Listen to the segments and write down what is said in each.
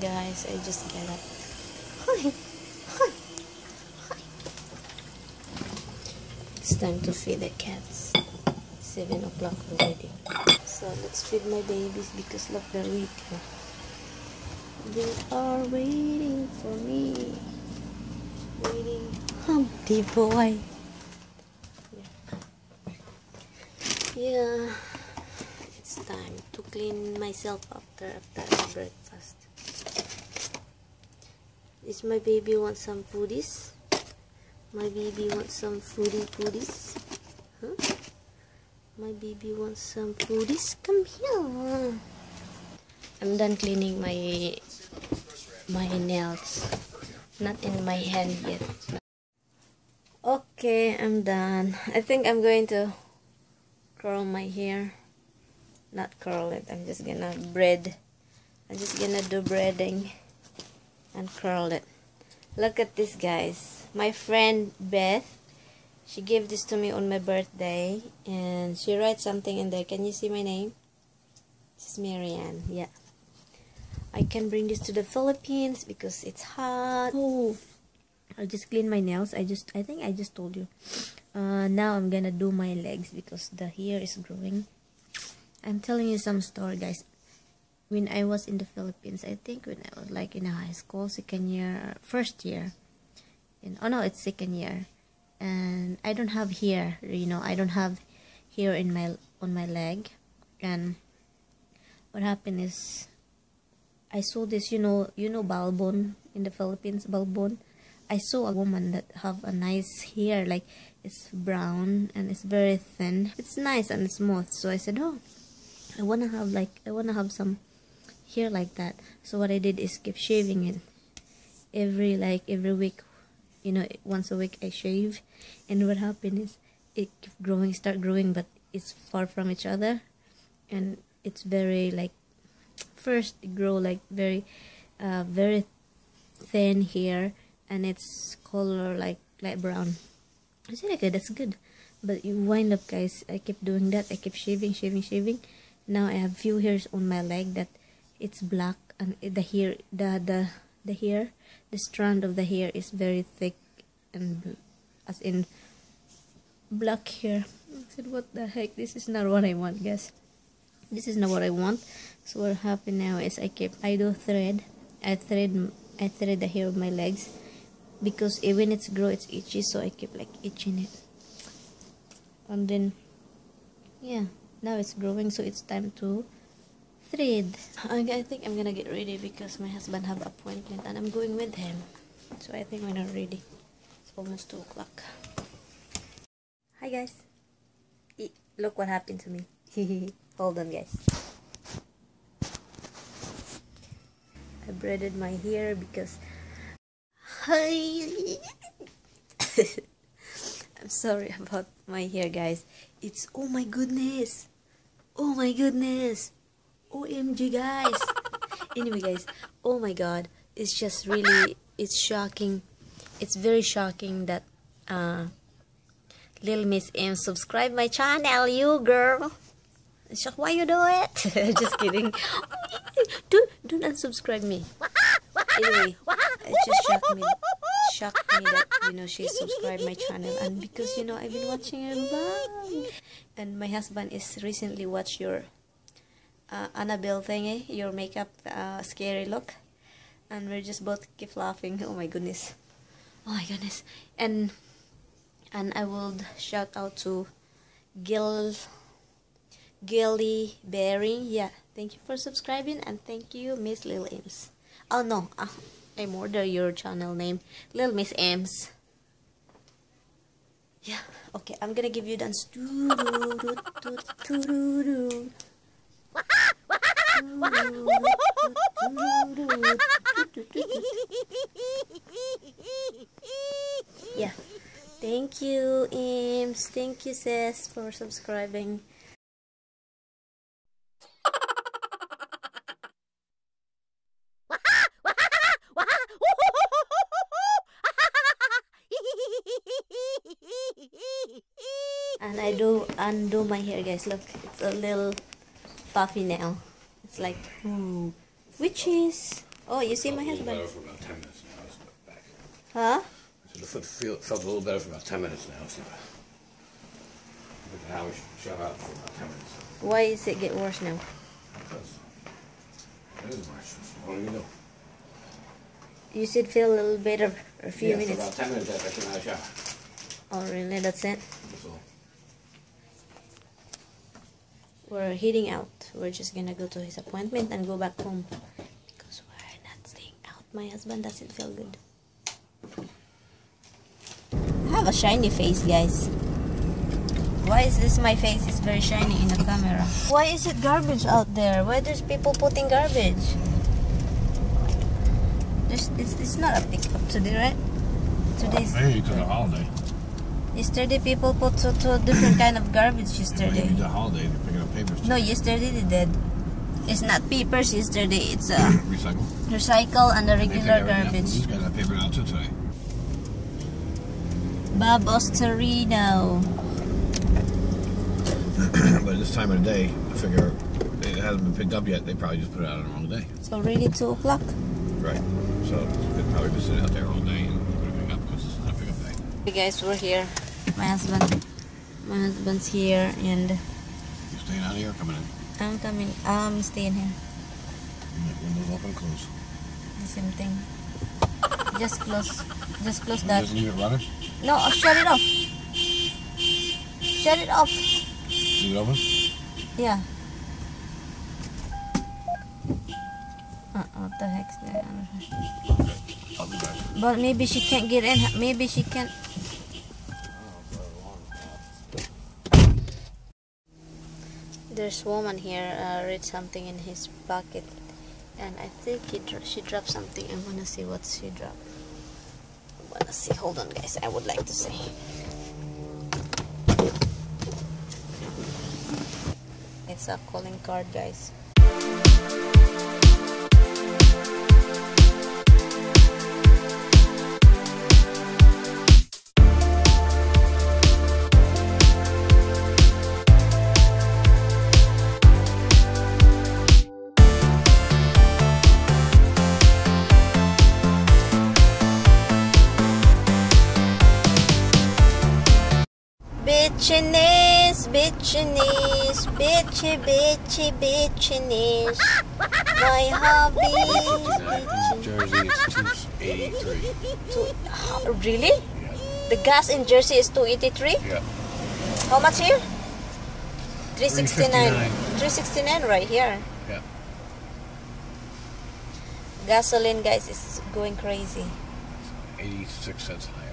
guys. I just get up. Hi. Hi. Hi. It's time to feed the cats. 7 o'clock already. So let's feed my babies because look, they're waiting. They are waiting for me. Waiting. Humpty boy. Yeah. It's time to clean myself after breakfast. Is my baby want some foodies? My baby wants some foodies. Huh? My baby wants some foodies. Come here. I'm done cleaning my nails. Not in my hand yet. Okay, I'm done. I think I'm going to curl my hair. Not curl it. I'm just gonna braid. I'm just gonna do braiding and curl it. Look at this, guys. My friend Beth, she gave this to me on my birthday, and she writes something in there. Can you see my name? This is MaryAnn. Yeah. I can bring this to the Philippines because it's hot. Oh, I just clean my nails. I think I just told you. Now I'm gonna do my legs because the hair is growing. I'm telling you some story, guys. When I was in the Philippines, I think when I was like in high school, second year, first year. Oh no, it's second year. And I don't have hair, you know. I don't have hair on my leg. And what happened is, I saw this, you know balbon in the Philippines, balbon. I saw a woman that have a nice hair, like it's brown and it's very thin. It's nice and smooth. So I said, oh, I wanna have some hair like that. So what I did is keep shaving it every week. You know, once a week I shave. And what happened is it start growing, but it's far from each other, and it's very like, first it grow like very thin hair, and it's color like light brown. I said, okay, that's good. But you wind up, guys, I keep doing that. I keep shaving. Now I have few hairs on my leg that it's black, and the hair, the strand of the hair is very thick, and as in black hair. I said, what the heck? This is not what I want, guys. This is not what I want. So what happened now is I thread the hair of my legs, because when it's grow, it's itchy, so I keep like itching it. And then yeah, now it's growing, so it's time to thread. I think I'm gonna get ready because my husband have appointment and I'm going with him. So I think we're not ready. It's almost 2 o'clock. Hi, guys. Look what happened to me. Hold on, guys. I braided my hair because I'm sorry about my hair, guys. It's oh my goodness, OMG, guys. Anyway, guys, oh my god, it's just really, it's shocking. It's very shocking that Little Miss M subscribe my channel. You girl, why you do it? Just kidding. Don't unsubscribe me. Anyway, it just shocked me that, you know, she subscribed my channel, and because, you know, I've been watching her vlog, and my husband is recently watched your Annabelle thingy, your makeup scary look, and we're just both keep laughing. Oh my goodness, and I would shout out to Gilly Berry. Yeah, thank you for subscribing, and thank you, Miss Lil Ems. Oh no, I order your channel name, Lil Miss Ems. Yeah, okay, I'm gonna give you dance. Yeah, thank you, Ems. Thank you, sis, for subscribing. And I do undo my hair, guys. Look, it's a little puffy now. It's like, witches. Oh, you see my husband? Better for about 10 minutes now. It's back. Huh? So the foot felt a little better for about 10 minutes now. So look at how we shove out for about 10 minutes. Why is it get worse now? Because it is worse. What do you do? You should feel a little better a few For minutes. about 10 minutes after I came out of the shower. Oh, really? That's it? That's all. We're heading out. We're just gonna go to his appointment and go back home. Because we're not staying out. My husband doesn't feel good. I have a shiny face, guys. Why is this my face is very shiny in the camera? Why is it garbage out there? Why there's people putting garbage? It's not a pickup today, right? Today's Maybe because of the holiday. yesterday people put two different kind of garbage yesterday. Maybe the holiday, they're picking up papers. No, yesterday they did. It's not papers yesterday. It's Recycle. recycle and the regular garbage. These guys have paper out too today. Bob Ostorino. But this time of the day, I figure it hasn't been picked up yet. They probably just put it out on the wrong day. It's already 2 o'clock. Right. So they've probably been sitting out there all day and put it pick up because it's not a pickup day. Hey guys, we're here. My husband's here, and You staying out here or coming in? I'm coming. I'm staying here. Windows open, close. The same thing. Just close Just that. leave it running? No, shut it off. Shut it off. Leave it open? Yeah. What the heck's going on? Okay. I'll be back. But maybe she can't get in. Maybe she can't. There's a woman here read something in his pocket, and I think she dropped something. I wanna see what she dropped. I wanna see. Hold on, guys. I would like to see. It's a calling card, guys. Bitchiness, bitchiness, bitchy, bitchy, bitchiness. My hobby is Jersey is 283. Really? Yeah. The gas in Jersey is 283? Yeah. How much here? 369. 369 right here. Yeah. Gasoline, guys, is going crazy. 86 cents higher.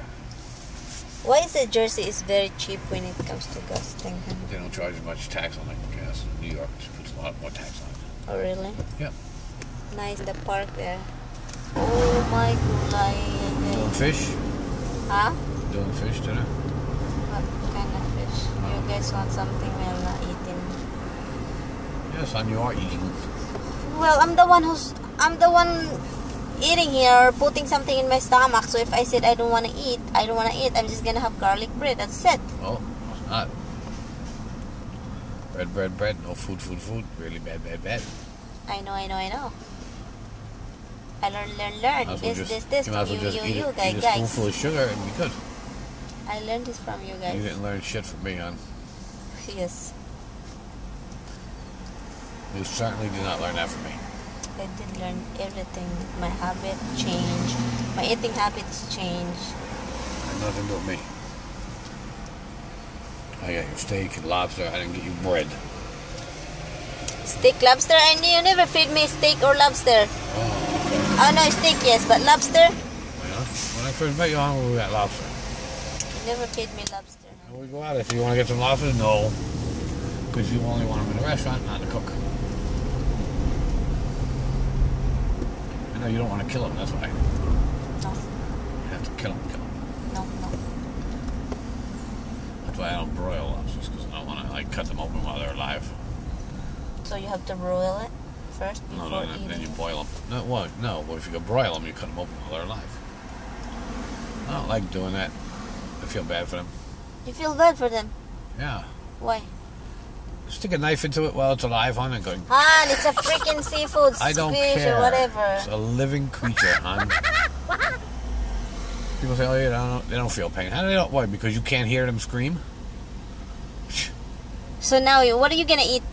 Why is it Jersey is very cheap when it comes to gas thing? They don't charge as much tax on the gas. New York puts a lot more tax on it. Oh, really? Yeah. Nice, the park there. Oh my god. Doing fish? Huh? Doing fish dinner? What kind of fish? You guys want something we're not eating? Yes, you are eating. Well, I'm the one eating here, putting something in my stomach. So if I said I don't want to eat, I'm just gonna have garlic bread. That's it. Oh, it's not. Bread. No food. Really bad. I know. I learn. This You might as from well just eat you a guys. spoonful of sugar and be good. I learned this from you You guys. didn't learn shit from me, hon. Yes, You certainly did not learn that from me. I did learn everything. My habit changed. My eating habits changed. Nothing to do with me. I got your steak and lobster. I didn't get you bread. Steak, lobster, and you never feed me steak or lobster. Oh, okay. Oh no, steak yes, but lobster? Well, when I first met you, we got lobster. You never feed me lobster. And we go out. If you want to get some lobster, no. Because you only want them in the restaurant, not the cook. I know you don't want to kill them, that's why. No. You have to kill them. No. That's why I don't broil lobsters, because I don't want to cut them open while they're alive. So you have to broil it first before No, eating? then you boil them. No, well, if you go broil them, you cut them open while they're alive. I don't like doing that. I feel bad for them. You feel bad for them? Yeah. Why? Stick a knife into it while it's alive, hon, and go. Han, it's a freaking seafood I don't fish care. or whatever. It's a living creature, hon. People say, oh, yeah, they don't feel pain. How do they don't? Why? Because you can't hear them scream? So now, what are you gonna eat?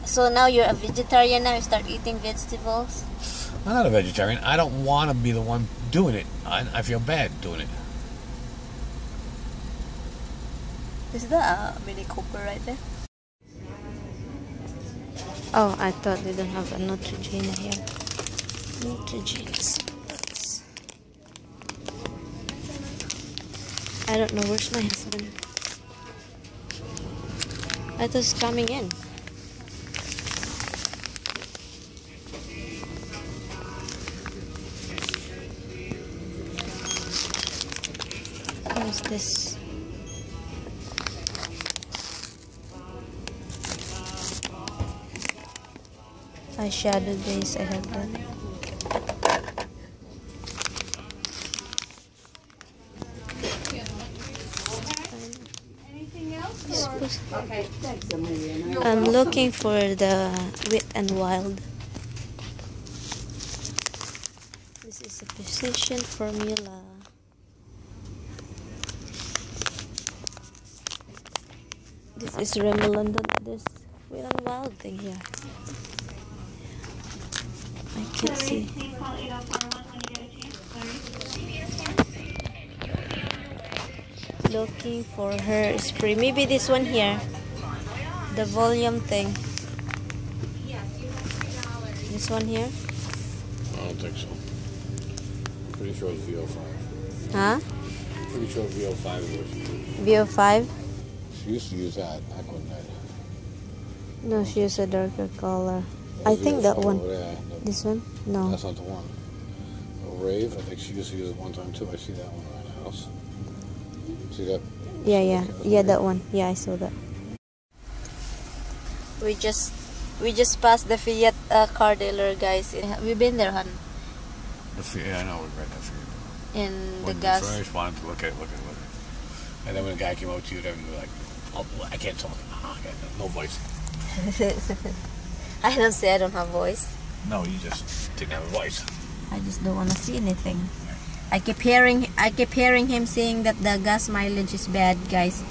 So now you're a vegetarian now? You start eating vegetables? I'm not a vegetarian. I don't want to be the one doing it. I feel bad doing it. Is that a Mini Cooper right there? Oh, I thought they don't have a Neutrogena here. Neutrogena spots. I don't know, where's my husband? I thought he's coming in. What is this? Eyeshadow base, I have that. Okay, thanks, Amelia. I'm looking for the Wet and Wild. This is a precision formula. This is Remy London. There's Wet and Wild thing here. I can't see. Looking for her spray. Maybe this one here. The volume thing. This one here? I don't think so. Pretty sure it's VO5. Huh? Pretty sure VO5 is what she used. VO5? She used to use that back when that. No, she used a darker color. I think that one. Over there. This one? No. That's not the one. A Rave, I think she used to use it one time too. I see that one around the house. See that? Yeah, yeah. Okay, that's Yeah, okay. that one. Yeah, I saw that. We just passed the Fiat car dealer, guys. We've been there, hon. Yeah, I know. We read that for you. In the When gas. you first wanted to look at it. And then when the guy came over to you, then you were like, oh, I can't talk. I got no voice. I don't say I don't have voice. No, you just didn't have a voice. I just don't want to see anything. I keep hearing him saying that the gas mileage is bad, guys.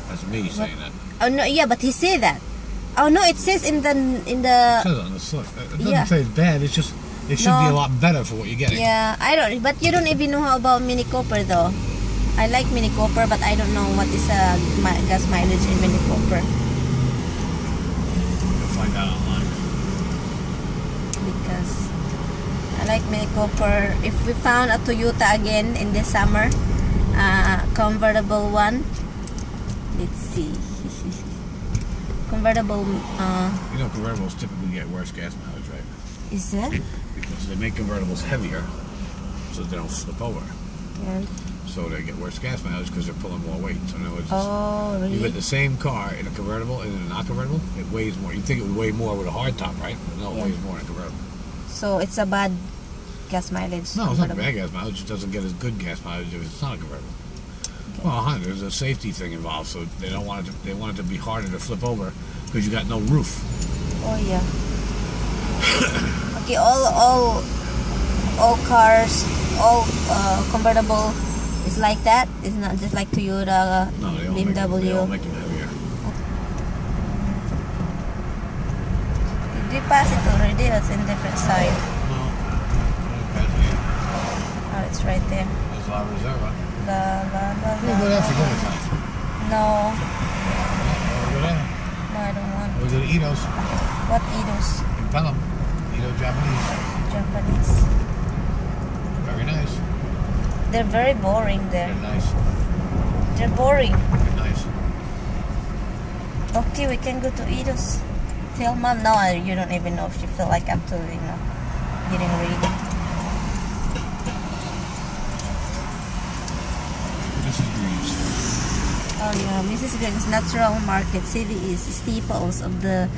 That's me saying that. Oh no, yeah, but he said that. Oh no, it says in the It says on the slip. It doesn't Yeah. say it's bad. It's just it should be a lot better for what you're getting. Yeah, I don't. But you don't even know how about Mini Cooper though. I like Mini Cooper, but I don't know what is gas mileage in Mini Cooper. You'll find out online. Because I like Mini Cooper. If we found a Toyota again in this summer, convertible one. Let's see. Convertible. You know, convertibles typically get worse gas mileage, right? Is it? Because they make convertibles heavier, so they don't flip over. Yeah. So they get worse gas mileage because they're pulling more weight. So in other words, Oh, you really? get the same car in a convertible and in a not convertible, it weighs more. You think it would weigh more with a hard top, right? But no, it Yeah. weighs more in a convertible. So it's a bad gas mileage. No, it's not convertible. bad gas mileage. It just doesn't get as good gas mileage if it's not a convertible. Well, there's a safety thing involved, so they don't want it. They want it to be harder to flip over because you got no roof. Oh yeah. Okay, all cars, all convertible is like that. It's not just like Toyota, No, they all BMW. they all make them heavier. Did we pass it already? That's in different side. No, Oh, it's right there. that's La Reserva. La la la We'll go there for la. dinner time. No, We'll go there. no, I don't want. We'll go to Ito's What Idos? in Pelham. Ito Japanese. Japanese. Very nice. They're very boring They're there. nice. They're boring. They're nice. Okay, we can go to Idos. Tell mom. No, you don't even know if she feel like I'm too, getting ready. This is Greaves. Oh yeah, Mrs. Greg's Natural Market City is Staples of the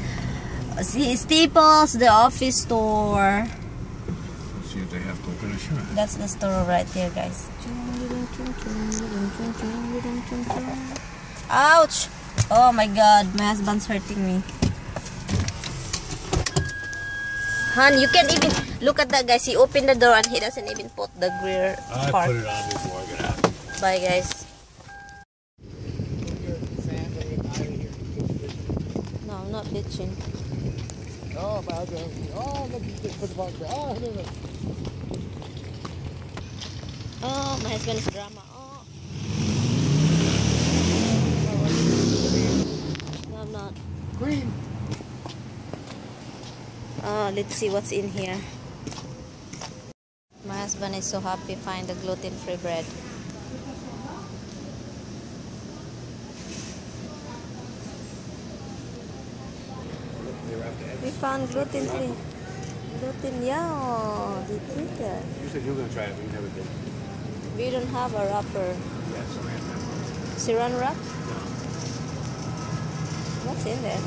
Staples, the office store. Let's see if they have coconut sugar. That's the store right there, guys. Ouch! Oh my god, my husband's hurting me. Han, you can't even look at that, guys. He opened the door and he doesn't even put the grill I part. put it on before I get out. Bye, guys. No, I'm not ditching. Oh, my husband. Oh, look, you just put the box back. Oh, look. Oh, my husband's drama. Oh. No, I'm not. Green. Oh, let's see what's in here. My husband is so happy find the gluten-free bread. We found gluten-free. Gluten, yeah, they did that. You said you were going to try it, but you never did. We don't have a wrapper. Yes, Saran wrap? What's in there?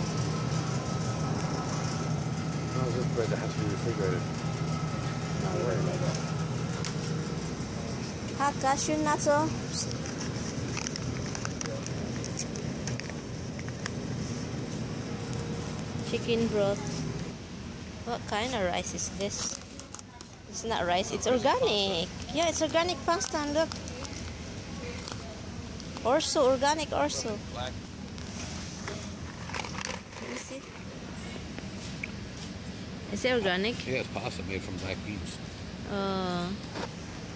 no, it's just bread that has to be refrigerated. No, we don't need it. Hot cashew nuts, oh. Chicken broth. What kind of rice is this? It's not rice, it's organic. Yeah, it's organic pasta, and look. Orso, organic orso. Black. Let me see. Is it organic? Yeah, it's pasta made from black beans.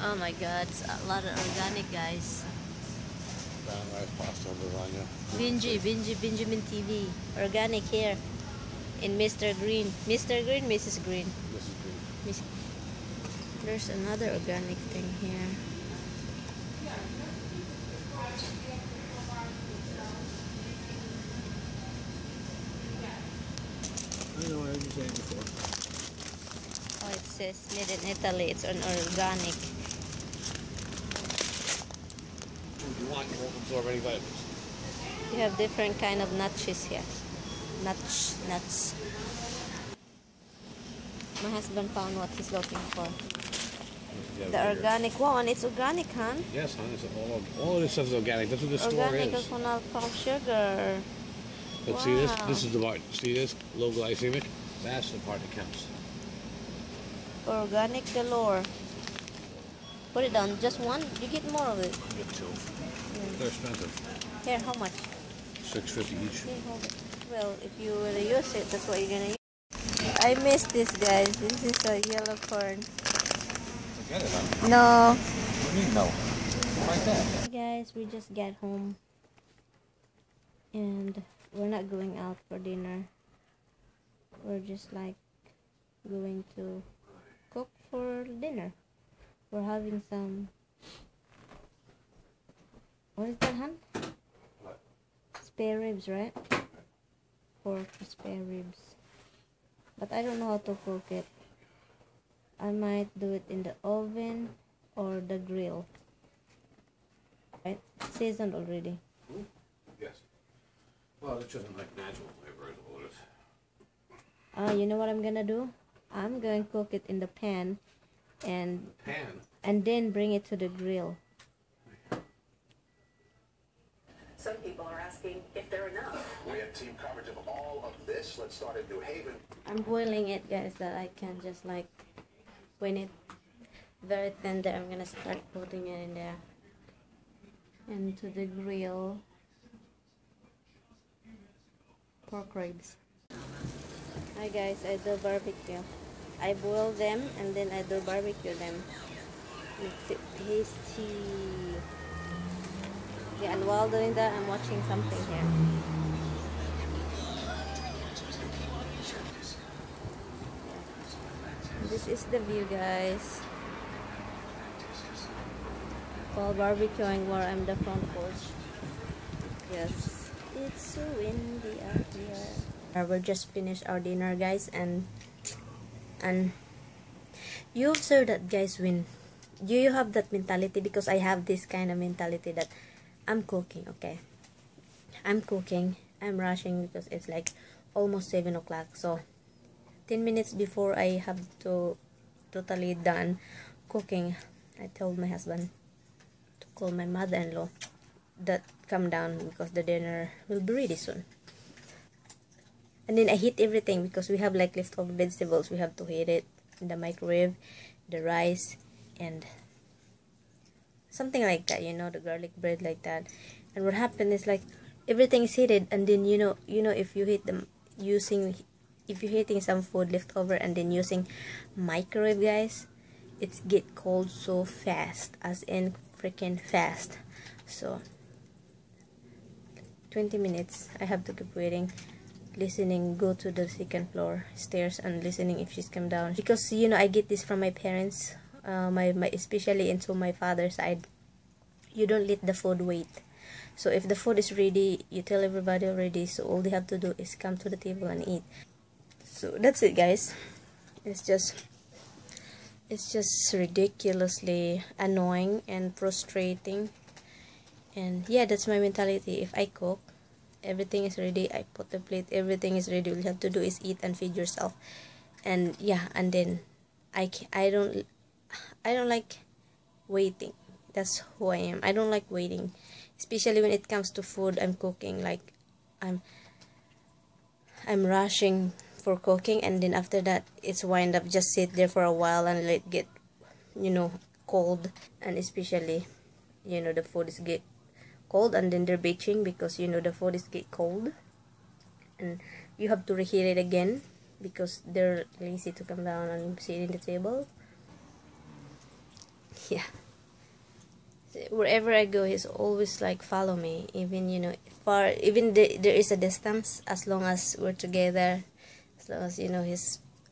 Oh my god, it's a lot of organic, guys. Brown rice, pasta, lasagna. Benjamin TV. Organic here. In Mr. Green. Mr. Green, Mrs. Green. This is green. Miss- There's another organic thing here. I know, I was saying before. Oh, it says made in Italy. It's an organic. If you want, you won't absorb any vitamins. You have different kind of nuts here. Nuts. My husband found what he's looking for. Yeah, The organic one. It's organic, huh? Yes, hon. It's all of this stuff is organic. That's what the store Organic is. coconut palm sugar. But see this? Wow. This is the part. See this? Low glycemic? That's the part that counts. Organic galore. Put it down. Just one. You get more of it. You get two. They're expensive. Here, how much? $6.50 each. Here, hold it. Well, if you were to use it, that's what you're gonna use. I missed this, guys. This is a yellow corn. Forget it, huh? No. What do you mean, no? Like that. Hey guys, we just got home. And we're not going out for dinner. We're just like going to cook for dinner. We're having some... What is that, hun? What? Spare ribs, right? Pork spare ribs. But I don't know how to cook it. I might do it in the oven or the grill. Right? Seasoned already. Yes. Well, it's just like natural flavor is all it is. You know what I'm gonna do? I'm going to cook it in the pan and then bring it to the grill. Some people are asking if they're enough. We have team coverage of all of this. Let's start in New Haven. I'm boiling it, guys, that I can just like, when it's very tender, I'm gonna start putting it in there. Into the grill. Pork ribs. Hi guys, I do barbecue. I boil them and then I do barbecue them. Makes it tasty. Yeah, and while doing that, I'm watching something here. This is the view, guys. While barbecuing, where I'm the front porch. Yes, it's so windy out here. We just finished our dinner, guys, and you observe that, guys, when you have that mentality, because I have this kind of mentality that I'm cooking, okay? I'm cooking. I'm rushing because it's like almost 7 o'clock. So 10 minutes before I have to totally done cooking, I told my husband to call my mother-in-law that come down because the dinner will be ready soon. And then I heat everything because we have like leftover vegetables. We have to heat it in the microwave, the rice, and something like that, you know, the garlic bread like that. And what happened is like everything is heated, and then you know if you heat them if you're heating some food leftover and then using microwave, guys, it's get cold so fast, as in freaking fast. So 20 minutes I have to keep waiting, listening, go to the second floor stairs and listening if she's come down, because you know I get this from my parents, my especially into my father's side. You don't let the food wait. So if the food is ready, you tell everybody already, so all they have to do is come to the table and eat. So that's it, guys. It's just ridiculously annoying and frustrating. And yeah, that's my mentality. If I cook, everything is ready, I put the plate, everything is ready, all you have to do is eat and feed yourself. And yeah, and then I don't like waiting. That's who I am. I don't like waiting, especially when it comes to food I'm cooking. Like I'm rushing for cooking, and then after that it's wind up just sit there for a while and let it get, you know, cold. And especially, you know, the food is get cold and then they're bitching because, you know, the food is get cold and you have to reheat it again because they're lazy to come down and sit in the table. Yeah, wherever I go, he's always like follow me, even, you know, far, even there is a distance, as long as we're together, as long as, you know,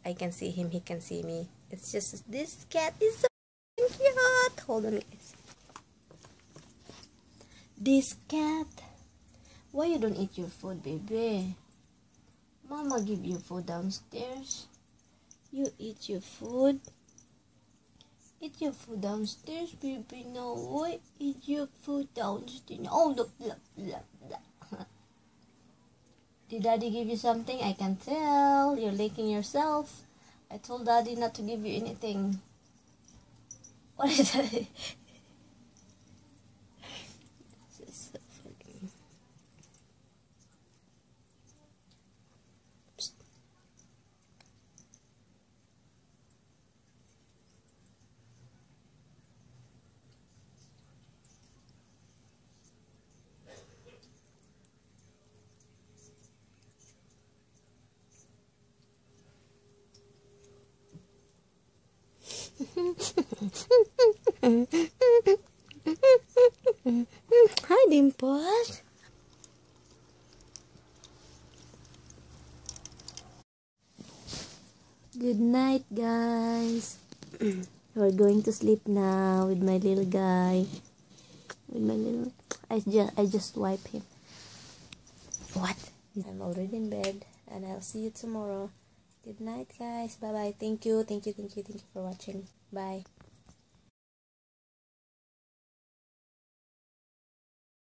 I can see him, he can see me. It's just, this cat is so cute. Hold on, guys. This cat, why you don't eat your food, baby? Mama give you food downstairs. You eat your food. Eat your food downstairs, baby. No, why eat your food downstairs? Oh, look, look, look, look. Did Daddy give you something? I can tell. You're licking yourself. I told Daddy not to give you anything. What is that? This is so funny. Psst. Hi, Dimples. Good night, guys. We're going to sleep now with my little guy. With my little, I just wipe him. What? I'm already in bed, and I'll see you tomorrow. Good night, guys. Bye bye. Thank you for watching. Bye.